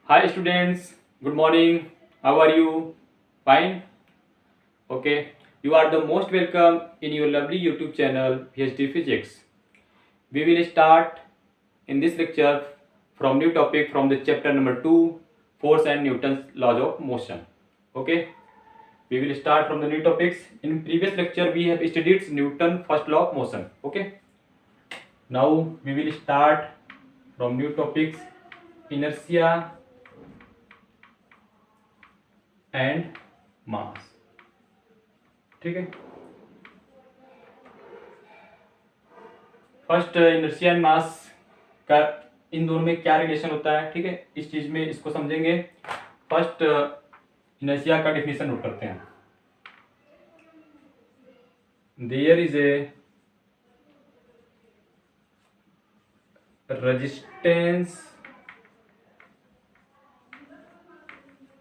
Hi students, good morning. How are you? Fine? Okay. You are the most welcome in your lovely YouTube channel PhD Physics. We will start in this lecture from new topic from the chapter number 2, Force and Newton's laws of motion. Okay. We will start from the new topics. In previous lecture we have studied Newton's first law of motion. Okay. Now we will start from new topics, inertia and mass. ठीक है. First inertia and mass का इन दोनों में क्या relation होता है, ठीक है, इस चीज में इसको समझेंगे. फर्स्ट इनर्शिया का डेफिनेशन नोट करते हैं. There is a resistance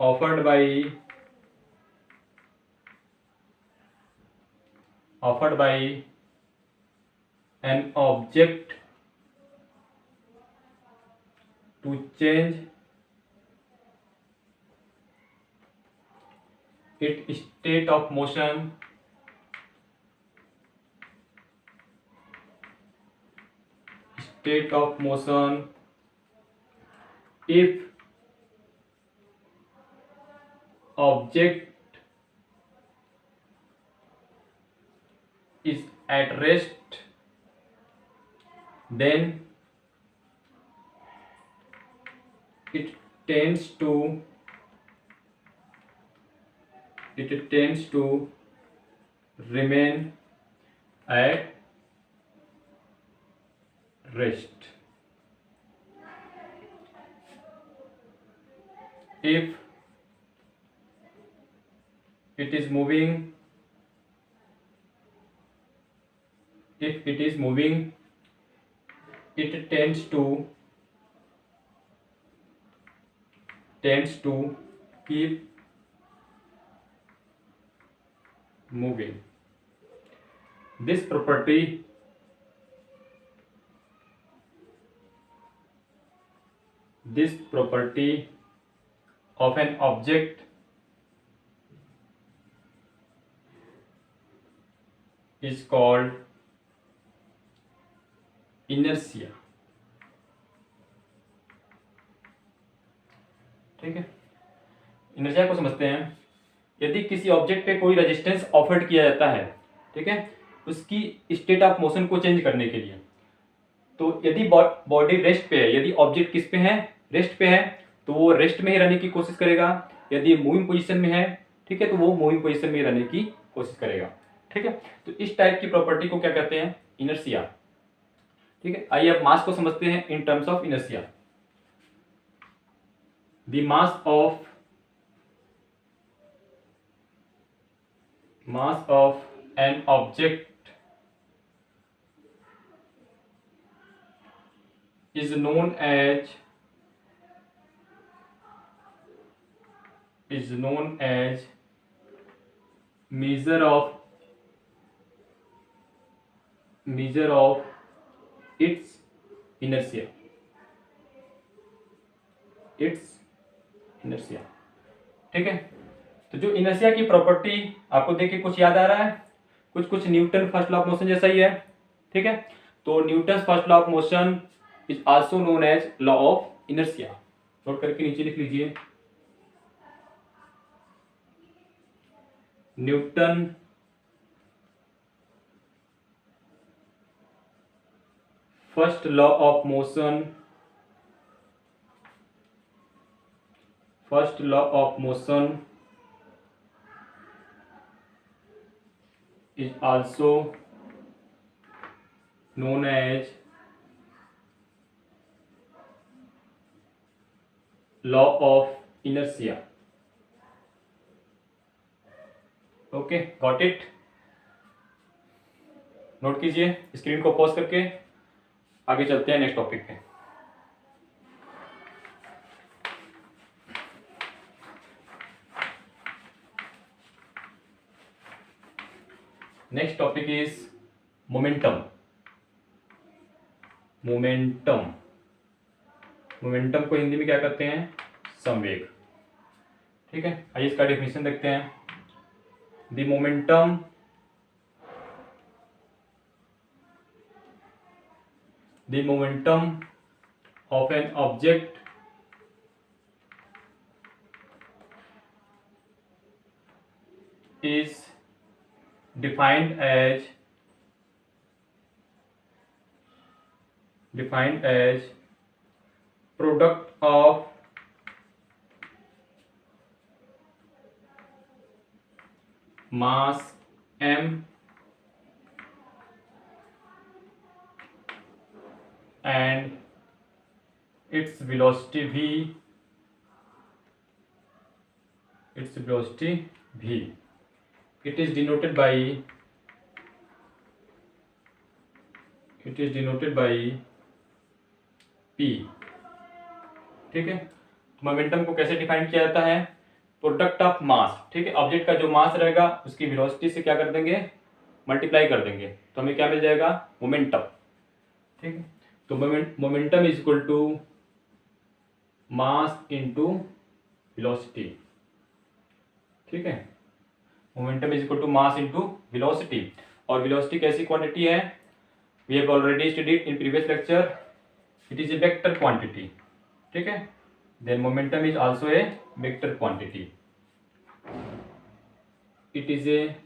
offered by an object to change its state of motion if object is at rest, then it tends to remain at rest. If it is moving, it tends to keep moving. This property of an object is called inertia. ठीक है, inertia को समझते हैं. यदि किसी object पे कोई resistance offered किया जाता है, ठीक है, उसकी स्टेट ऑफ मोशन को चेंज करने के लिए, तो यदि बॉडी रेस्ट पे है, यदि ऑब्जेक्ट किस पे है, रेस्ट पे है, तो वो रेस्ट में ही रहने की कोशिश करेगा. यदि मूविंग पोजीशन में है, ठीक है, तो वो मूविंग पोजीशन में रहने की कोशिश करेगा. ठीक है, तो इस टाइप की प्रॉपर्टी को क्या कहते हैं, इनर्शिया. ठीक है, आइए अब मास को समझते हैं in terms of inertia. The mass of an object is known as measure of its inertia. ठीक है, तो जो इनर्शिया की प्रॉपर्टी आपको देख के कुछ याद आ रहा है, कुछ Newton first law of motion जैसा ही है. ठीक है, तो Newton first law of motion is also known as law of inertia. Note करके नीचे लिख लीजिए. न्यूटन फर्स्ट लॉ ऑफ मोशन is also known as law of inertia. Okay, got it. Note कीजिए, स्क्रीन को पॉज करके आगे चलते हैं नेक्स्ट टॉपिक पे. Next topic is momentum. Momentum को हिंदी में क्या कहते हैं, संवेग। ठीक है, आइए इसका डेफिनेशन देखते हैं। The momentum of an object is defined as product of mass m and its velocity v. It is denoted by p। ठीक है, मोमेंटम को कैसे डिफाइन किया जाता है? Product of mass. ठीक है, ऑब्जेक्ट का जो मास रहेगा उसकी वेलोसिटी से क्या कर देंगे, मल्टीप्लाई कर देंगे, तो हमें क्या मिल जाएगा, मोमेंटम। ठीक है, तो momentum is equal to mass into velocity. ठीक है, momentum is equal to mass into velocity. और वेलोसिटी कैसी क्वांटिटी है? We have already studied in previous lecture, it is a vector quantity. ठीक है, then momentum is also a vector quantity. It is a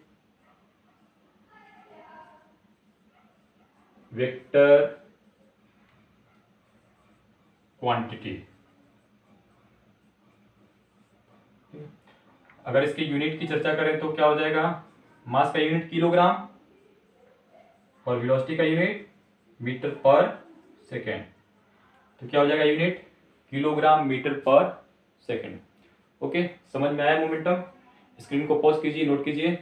vector quantity. अगर इसकी unit की चर्चा करें तो क्या हो जाएगा, मास का यूनिट किलोग्राम और वेलोसिटी का यूनिट मीटर पर सेकेंड। तो क्या हो जाएगा यूनिट, किलोग्राम मीटर पर सेकेंड। ओके, समझ में आया मोमेंटम? स्क्रीन को पॉज कीजिए, नोट कीजिए,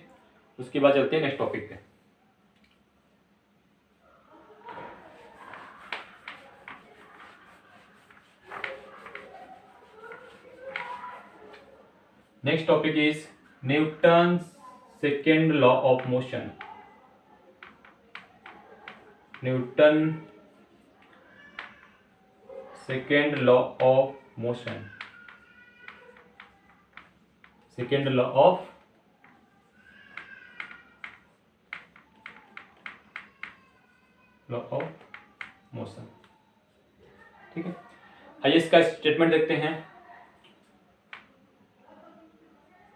उसके बाद चलते हैं नेक्स्ट टॉपिक पे। Next topic is Newton second law of motion. Newton second law of motion. Second law of motion. ठीक है, आइए इसका स्टेटमेंट देखते हैं।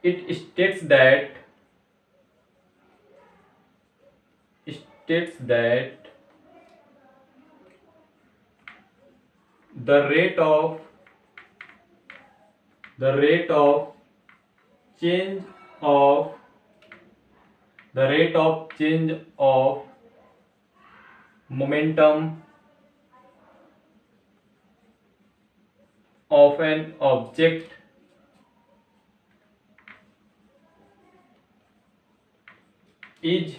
It states that the rate of change of momentum of an object is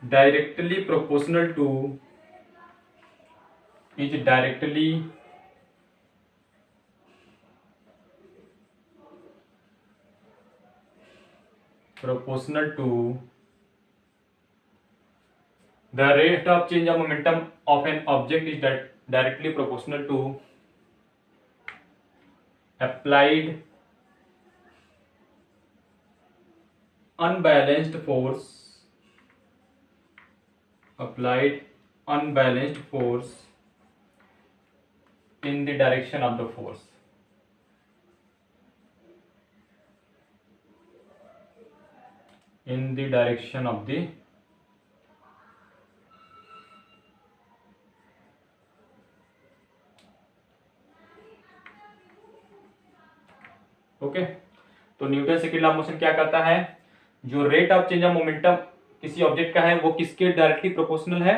directly proportional to the rate of change of momentum of an object is directly proportional to applied unbalanced force in the direction of the force। in the direction of the okay. तो Newton second law of motion क्या कहता है, जो rate of change of momentum किसी object का है वो किसके डायरेक्टली प्रोपोर्शनल है,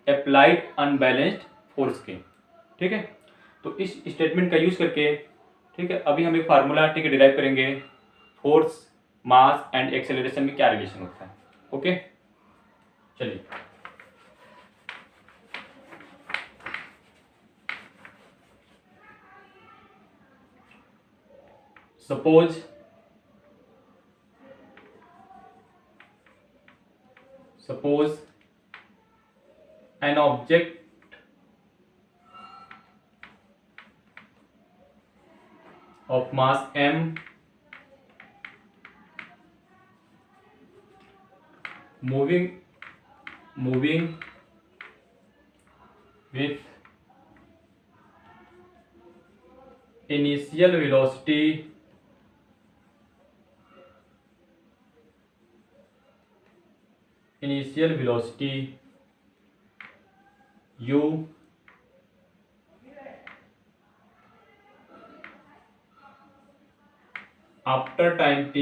अप्लाइड अनबैलेंस्ड फोर्स के। ठीक है, तो इस स्टेटमेंट का यूज करके, ठीक है, अभी हम एक फार्मूला ठीक है डिराइव करेंगे, फोर्स मास एंड एक्सेलरेशन में क्या रिलेशन होता है। ओके, चलिए suppose an object of mass m moving with initial velocity u after time t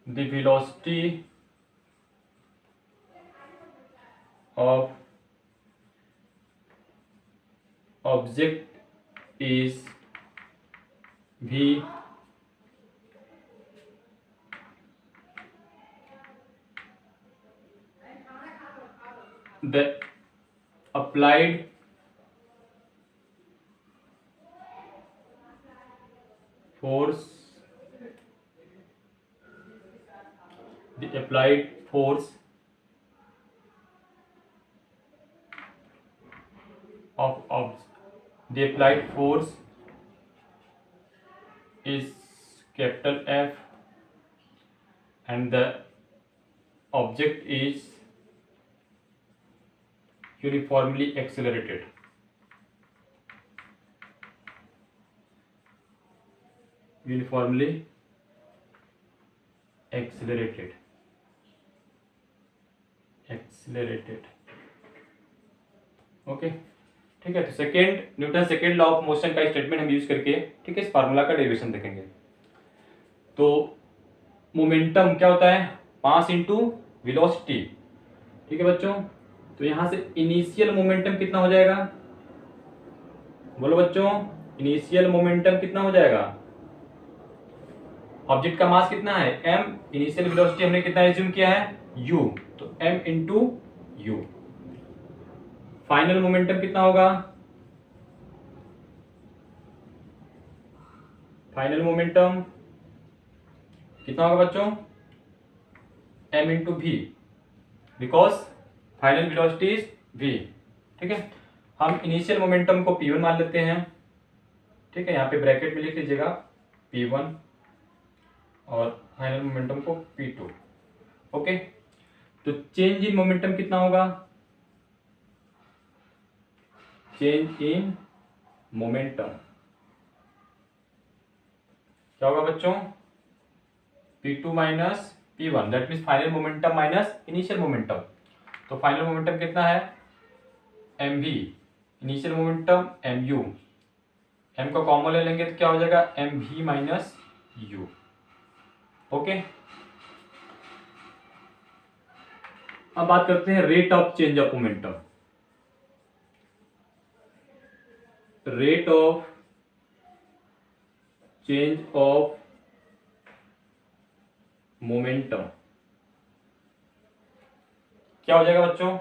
the velocity of object is v. The applied force is capital F and the object is uniformly accelerated. Okay, ठीक है। तो Newton second law of motion का statement हम use करके, ठीक है, इस formula का डेरिवेशन देखेंगे। तो मोमेंटम क्या होता है? मास इनटू वेलोसिटी, ठीक है बच्चों। तो यहां से इनिशियल मोमेंटम कितना हो जाएगा? बोलो बच्चों, इनिशियल मोमेंटम कितना हो जाएगा? ऑब्जेक्ट का मास कितना है? m, इनिशियल वेलोसिटी हमने कितना एज्यूम किया है? u, तो m into u। Final momentum कितना होगा? फाइनल मोमेंटम कितना होगा बच्चों? m into v, because final velocity is v, ठीक है। हम इनिशियल मोमेंटम को p1 मान लेते हैं, ठीक है। यहाँ पे ब्रैकेट में लिख लीजिएगा p1 और फाइनल मोमेंटम को p2। ओके, तो चेंज इन मोमेंटम कितना होगा? चेंज इन मोमेंटम क्या होगा बच्चों? p2 minus p1, that means final momentum minus initial momentum. तो फाइनल मोमेंटम कितना है? mv, initial momentum mu, m को कॉमन ले लेंगे तो क्या हो जाएगा? mv minus u। ओके, अब बात करते हैं rate of change of momentum. Rate of change of momentum क्या हो जाएगा बच्चों?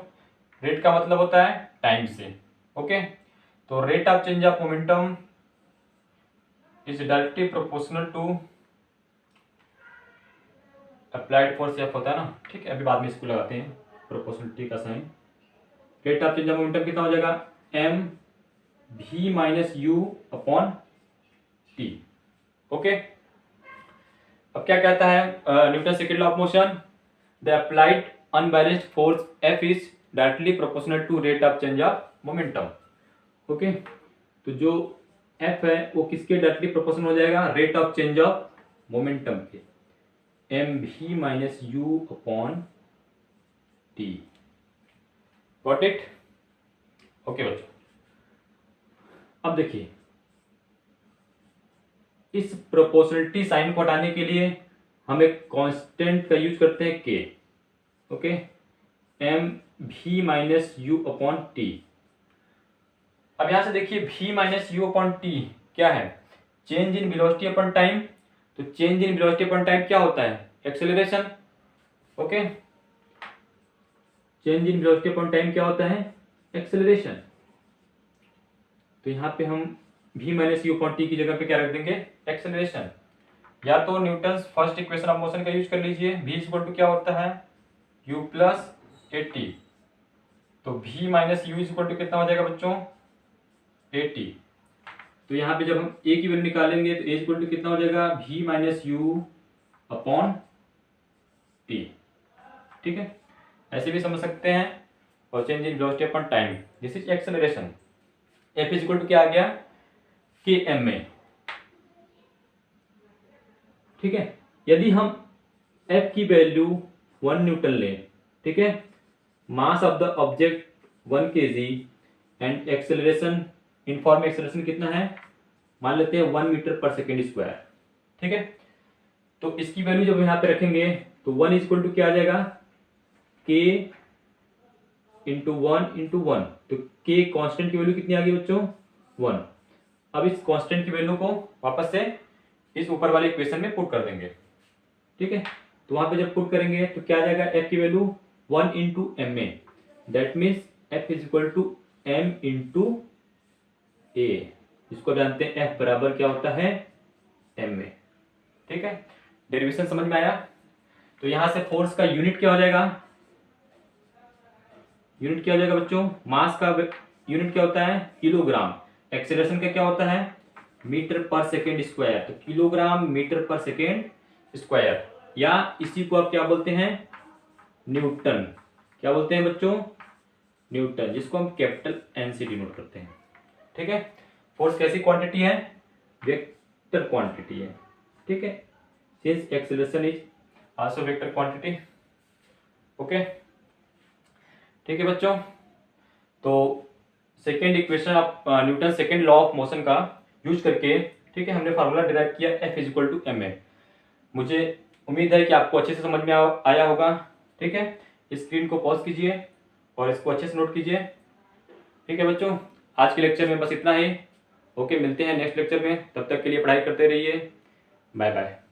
रेट का मतलब होता है टाइम से। ओके, तो rate of change of momentum is directly proportional to applied force, F होता है ना, ठीक है। अभी बाद में इसको लगाते हैं प्रोपोर्शनलिटी का sign. Rate of change of momentum कितना हो जाएगा? m v minus u upon t। Okay, अब क्या कहता है Newton second law of motion? The applied unbalanced force F is directly proportional to rate of change of momentum. Okay, तो जो F है वो किसके डायरेक्टली प्रोपोर्शनल हो जाएगा? Rate of change of momentum के, mv minus u upon t। Got it? Okay बच्चों, अब देखिए इस प्रोपोर्शनलिटी साइन को हटाने के लिए हम एक कांस्टेंट का यूज करते हैं k। Okay, mv minus u upon t। अब यहां से देखिए v minus u upon t क्या है? Change in velocity upon time. तो change in velocity upon time क्या होता है? Acceleration. Okay, change in velocity upon time क्या होता है? एक्सेलरेशन। तो यहाँ पे हम v minus u upon t की जगह पे क्या रख देंगे? एक्सेलरेशन। या तो Newton first equation of motion का यूज कर लीजिए। v इक्वल टू क्या होता है? u प्लस 80, तो v minus u is equal to कितना हो जाएगा बच्चों 80। तो यहाँ पे जब हम a की वैल्यू निकालेंगे तो a इक्वल टू कितना हो जाएगा v minus u upon t। ठीक है, ऐसे भी समझ सकते हैं। और change in velocity upon time, this is acceleration. f is equal to क्या आ गया kma। ठीक है, यदि हम f की वैल्यू 1 न्यूटन लें, ठीक है, mass of the object 1 kg and acceleration inform acceleration कितना है, मान लेते हैं 1 मीटर पर सेकेंड स्क्वायर। ठीक है, तो इसकी वैल्यू जब यहाँ पे रखेंगे तो 1 इज इक्वल टू क्या आ जाएगा k इंटू 1 इंटू 1। तो k कांस्टेंट की वैल्यू कितनी आ गई बच्चों 1। अब इस कांस्टेंट की वैल्यू को वापस से इस ऊपर वाले इक्वेशन में पुट कर देंगे। ठीक है, तो वहां पे जब पुट करेंगे तो क्या आ जाएगा f की value 1 into m a, that means f is equal to m into a, जिसको जानते हैं f बराबर क्या होता है m में। ठीक है, डेरिवेशन समझ में आया। तो यहां से फोर्स का यूनिट क्या हो जाएगा, यूनिट क्या हो जाएगा बच्चों, मास का यूनिट क्या होता है किलोग्राम, एक्सेलरेशन का क्या होता है मीटर पर सेकेंड स्क्वायर। तो किलोग्राम मीटर पर सेकेंड स्क्वायर, या इसी को आप क्या बोलते हैं न्यूटन। क्या बोलते हैं बच्चों न्यूटन, जिसको हम कैपिटल एन से डिनोट करते हैं। ठीक है, फोर्स कैसी क्वांटिटी है वेक्टर क्वांटिटी है। ठीक है, since acceleration is also vector quantity. Okay, ठीक है बच्चों, तो second equation of Newton second law of motion का यूज करके, ठीक है, हमने फार्मूला डिराइव किया F is equal to m a. मुझे उम्मीद है कि आपको अच्छे से समझ में आया होगा। ठीक है, स्क्रीन को पॉज कीजिए और इसको अच्छे से नोट कीजिए। ठीक है बच्चों, आज के लेक्चर में बस इतना ही। ओके, मिलते हैं नेक्स्ट लेक्चर में, तब तक के लिए पढ़ाई करते रहिए। Bye bye.